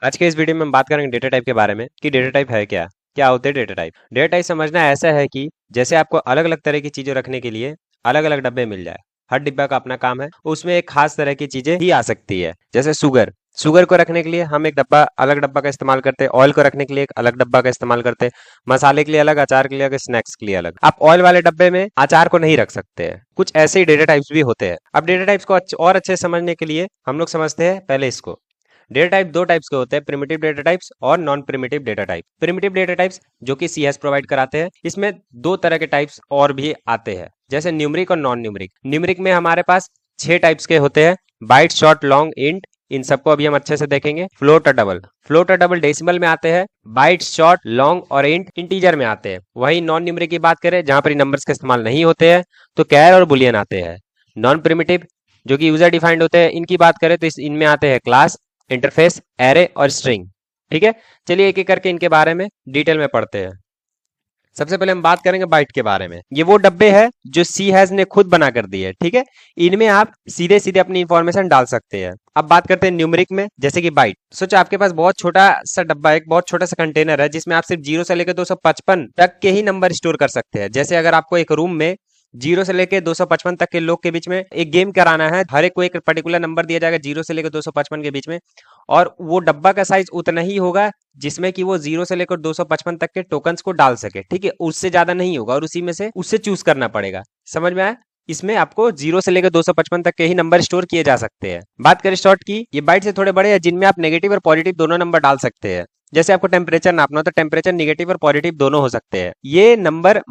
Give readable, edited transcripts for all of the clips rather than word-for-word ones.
आज के इस वीडियो में हम बात करेंगे डेटा टाइप के बारे में कि डेटा टाइप है क्या। क्या होते हैं डेटा टाइप। डेटा टाइप समझना ऐसा है कि जैसे आपको अलग अलग तरह की चीजें रखने के लिए अलग अलग डब्बे मिल जाए। हर डिब्बा का अपना काम है, उसमें एक खास तरह की चीजें ही आ सकती है। जैसे शुगर, शुगर को रखने के लिए हम एक डब्बा, अलग डब्बा का इस्तेमाल करते हैं। ऑयल को रखने के लिए एक अलग डब्बा का इस्तेमाल करते हैं। मसाले के लिए अलग, अचार के लिए अलग, स्नैक्स के लिए अलग। आप ऑयल वाले डब्बे में अचार को नहीं रख सकते हैं। कुछ ऐसे ही डेटा टाइप्स भी होते हैं। अब डेटा टाइप्स को और अच्छे से समझने के लिए हम लोग समझते हैं पहले इसको। डेटा टाइप दो टाइप्स के होते हैं, प्रिमिटिव डेटा टाइप्स और non primitive data type. Primitive data types जो कि सीएस प्रोवाइड कराते हैं, इसमें दो तरह के टाइप्स और भी आते हैं, जैसे न्यूमरिक और नॉन न्यूमरिक। न्यूमरिक में हमारे पास 6 टाइप्स के होते हैं, बाइट, शॉर्ट, लॉन्ग, इंट। इन सबको अभी हम अच्छे से देखेंगे। फ्लोट और डबल। फ्लोट और डबल डेसिमल में आते हैं, बाइट, शॉर्ट, लॉन्ग और इंट इंटीजर में आते हैं। वहीं नॉन न्यूमरिक की बात करें, जहां पर नंबर्स का इस्तेमाल नहीं होते हैं, तो कैर और बुलियन आते हैं। नॉन प्रिमिटिव जो कि यूजर डिफाइंड होते हैं, इनकी बात करें तो इनमें आते हैं क्लास, इंटरफेस, एरे और स्ट्रिंग। ठीक है, चलिए एक एक करके इनके बारे में डिटेल में पढ़ते हैं। सबसे पहले हम बात करेंगे बाइट के बारे में। ये वो डब्बे हैं जो सी हैज ने खुद बना कर दिए। ठीक है, इनमें आप सीधे सीधे अपनी इंफॉर्मेशन डाल सकते हैं। अब बात करते हैं न्यूमरिक में, जैसे कि बाइट। सोचो आपके पास बहुत छोटा सा डब्बा, एक बहुत छोटा सा कंटेनर है, जिसमें आप सिर्फ 0 से लेकर 255 तक के ही नंबर स्टोर कर सकते हैं। जैसे अगर आपको एक रूम में 0 से लेकर 255 तक के लोग के बीच में एक गेम कराना है, हर एक को एक पर्टिकुलर नंबर दिया जाएगा 0 से लेकर 255 के बीच में, और वो डब्बा का साइज उतना ही होगा जिसमें कि वो 0 से लेकर 255 तक के टोकन्स को डाल सके। ठीक है, उससे ज्यादा नहीं होगा और उसी में से उससे चूज करना पड़ेगा। समझ में आया? इसमें आपको 0 से लेकर 255 तक के ही नंबर स्टोर किए जा सकते हैं। बात करें शॉर्ट की, ये बाइट से थोड़े बड़े हैं, जिनमें आप नेगेटिव और पॉजिटिव दोनों नंबर डाल सकते हैं। जैसे आपको टेम्परेचर नापना हो तो टेम्परेचर निगेटिव और पॉजिटिव दोनों हो सकते हैं। ये नंबर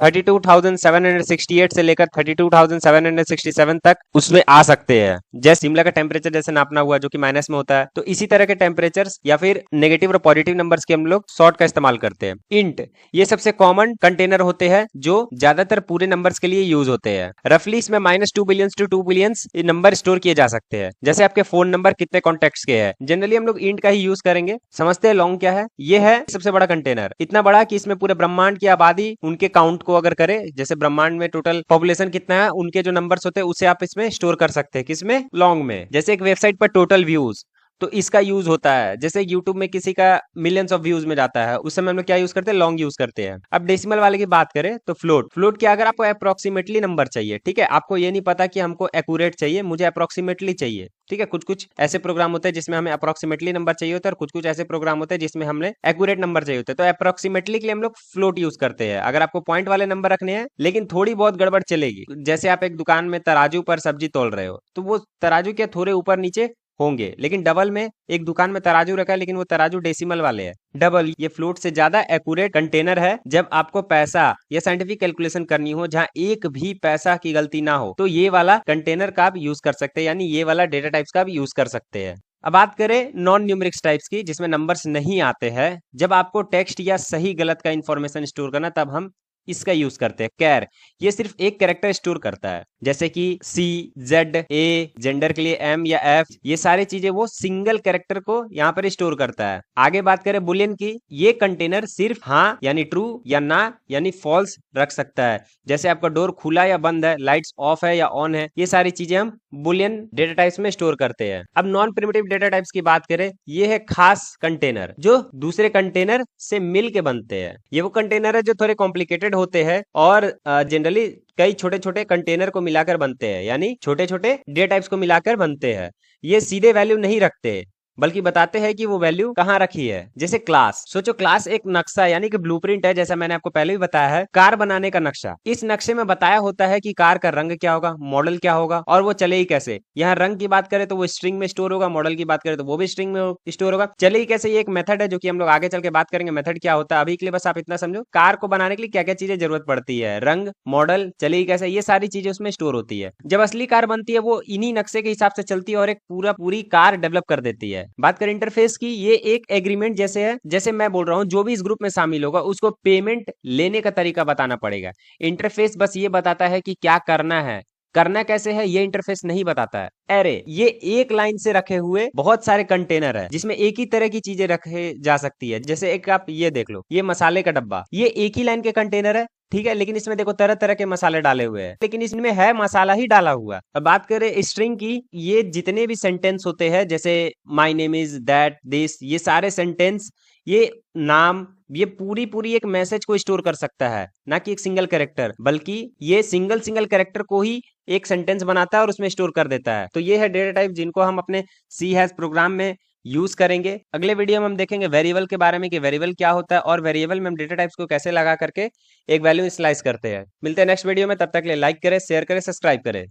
-32,768 से लेकर 32,767 तक उसमें आ सकते हैं। जैसे शिमला का टेम्परेचर जैसे नापना हुआ जो कि माइनस में होता है, तो इसी तरह के टेम्परेचर्स या फिर नेगेटिव और पॉजिटिव नंबर्स के हम लोग शॉर्ट का इस्तेमाल करते हैं। इंट, ये सबसे कॉमन कंटेनर होते हैं जो ज्यादातर पूरे नंबर्स के लिए यूज होते हैं। रफली इसमें -2 billion to 2 billion number store किए जा सकते हैं। जैसे आपके फोन नंबर कितने कॉन्टेक्ट्स के हैं, जनरली हम लोग इंट का ही यूज करेंगे। समझते हैं लॉन्ग क्या है। ये है सबसे बड़ा कंटेनर, इतना बड़ा कि इसमें पूरे ब्रह्मांड की आबादी, उनके काउंट को अगर करें, जैसे ब्रह्मांड में टोटल पॉपुलेशन कितना है, उनके जो नंबर्स होते हैं उसे आप इसमें स्टोर कर सकते हैं। किसमें? लॉन्ग में। जैसे एक वेबसाइट पर टोटल व्यूज, तो इसका यूज होता है। जैसे यूट्यूब में किसी का मिलियंस ऑफ व्यूज में जाता है, उस समय हम लोग क्या यूज करते हैं? लॉन्ग यूज करते हैं। अब डेसिमल वाले की बात करें तो फ्लोट। फ्लोट क्या, अगर आपको अप्रोक्सीमेटली नंबर चाहिए, ठीक है, आपको ये नहीं पता कि हमको एक्यूरेट चाहिए, मुझे अप्रोक्सीमेटली चाहिए। ठीक है, कुछ कुछ ऐसे प्रोग्राम होते हैं जिसमें हमें अप्रोक्सीमेटली नंबर चाहिए होता है, और कुछ कुछ ऐसे प्रोग्राम होते हैं जिसमें हमें एक्यूरेट नंबर चाहिए होता है। तो अप्रोक्सीमेटली के लिए हम लोग फ्लोट यूज करते हैं। अगर आपको पॉइंट वाले नंबर रखने हैं लेकिन थोड़ी बहुत गड़बड़ चलेगी, जैसे आप एक दुकान में तराजू पर सब्जी तोल रहे हो, तो वो तराजू के थोड़े ऊपर नीचे होंगे। लेकिन डबल में एक दुकान में तराजू रखा है, लेकिन वो तराजू डेसिमल वाले हैं। डबल ये फ्लोट से ज्यादा एक्यूरेट कंटेनर है। जब आपको पैसा या साइंटिफिक कैलकुलेशन करनी हो जहां एक भी पैसा की गलती ना हो, तो ये वाला कंटेनर का आप यूज कर सकते हैं, यानी ये वाला डेटा टाइप्स का भी यूज कर सकते हैं। अब बात करें नॉन न्यूमेरिक टाइप्स की, जिसमें नंबर्स नहीं आते हैं। जब आपको टेक्स्ट या सही गलत का इंफॉर्मेशन स्टोर करना, तब हम इसका यूज करते हैं। कैर, ये सिर्फ एक कैरेक्टर स्टोर करता है, जैसे कि सी, जेड, ए, जेंडर के लिए एम या एफ, ये सारी चीजें वो सिंगल कैरेक्टर को यहाँ पर स्टोर करता है। आगे बात करें बुलियन की, ये कंटेनर सिर्फ हाँ यानी ट्रू या ना यानी फॉल्स रख सकता है। जैसे आपका डोर खुला या बंद है, लाइट्स ऑफ है या ऑन है, ये सारी चीजें हम बुलियन डेटा टाइप्स में स्टोर करते हैं। अब नॉन प्रिमिटिव डेटा टाइप्स की बात करें, ये है खास कंटेनर जो दूसरे कंटेनर से मिल के बनते हैं। ये वो कंटेनर है जो थोड़े कॉम्प्लिकेटेड होते हैं और जनरली कई छोटे छोटे कंटेनर को मिलाकर बनते हैं, यानी छोटे छोटे डेटा टाइप्स को मिलाकर बनते हैं। ये सीधे वैल्यू नहीं रखते, बल्कि बताते हैं कि वो वैल्यू कहाँ रखी है। जैसे क्लास, सोचो क्लास एक नक्शा यानी कि ब्लूप्रिंट है, जैसा मैंने आपको पहले भी बताया है, कार बनाने का नक्शा। इस नक्शे में बताया होता है कि कार का रंग क्या होगा, मॉडल क्या होगा और वो चलेगी कैसे। यहाँ रंग की बात करें तो वो स्ट्रिंग में स्टोर होगा, मॉडल की बात करें तो वो भी स्ट्रिंग में स्टोर होगा। चलेगी कैसे, ये एक मेथड है जो कि हम लोग आगे चल के बात करेंगे मेथड क्या होता है। अभी के लिए बस आप इतना समझो, कार को बनाने के लिए क्या क्या चीजें जरूरत पड़ती है, रंग, मॉडल, चलेगी कैसे, ये सारी चीजें उसमें स्टोर होती है। जब असली कार बनती है वो इन्हीं नक्शे के हिसाब से चलती है और एक पूरी कार डेवलप कर देती है। बात करें इंटरफेस की, ये एक एग्रीमेंट जैसे है। जैसे मैं बोल रहा हूं, जो भी इस ग्रुप में शामिल होगा उसको पेमेंट लेने का तरीका बताना पड़ेगा। इंटरफेस बस ये बताता है कि क्या करना है, करना कैसे है ये इंटरफेस नहीं बताता है। एरे, ये एक लाइन से रखे हुए बहुत सारे कंटेनर है जिसमें एक ही तरह की चीजें रखे जा सकती है। जैसे एक आप ये देख लो, ये मसाले का डब्बा, ये एक ही लाइन के कंटेनर है, ठीक है, लेकिन इसमें देखो तरह तरह के मसाले डाले हुए हैं, लेकिन इसमें है मसाला ही डाला हुआ। अब बात करें स्ट्रिंग की, ये जितने भी सेंटेंस होते हैं, जैसे my name is that this, ये सारे सेंटेंस, ये नाम, ये पूरी पूरी एक मैसेज को स्टोर कर सकता है, ना कि एक सिंगल कैरेक्टर, बल्कि ये सिंगल सिंगल कैरेक्टर को ही एक सेंटेंस बनाता है और उसमें स्टोर कर देता है। तो ये है डेटा टाइप जिनको हम अपने सी हैश प्रोग्राम में यूज करेंगे। अगले वीडियो में हम देखेंगे वेरिएबल के बारे में कि वेरिएबल क्या होता है और वेरिएबल में हम डेटा टाइप्स को कैसे लगा करके एक वैल्यू स्लाइस करते हैं। मिलते हैं नेक्स्ट वीडियो में, तब तक के लिए लाइक करें, शेयर करें, सब्सक्राइब करें।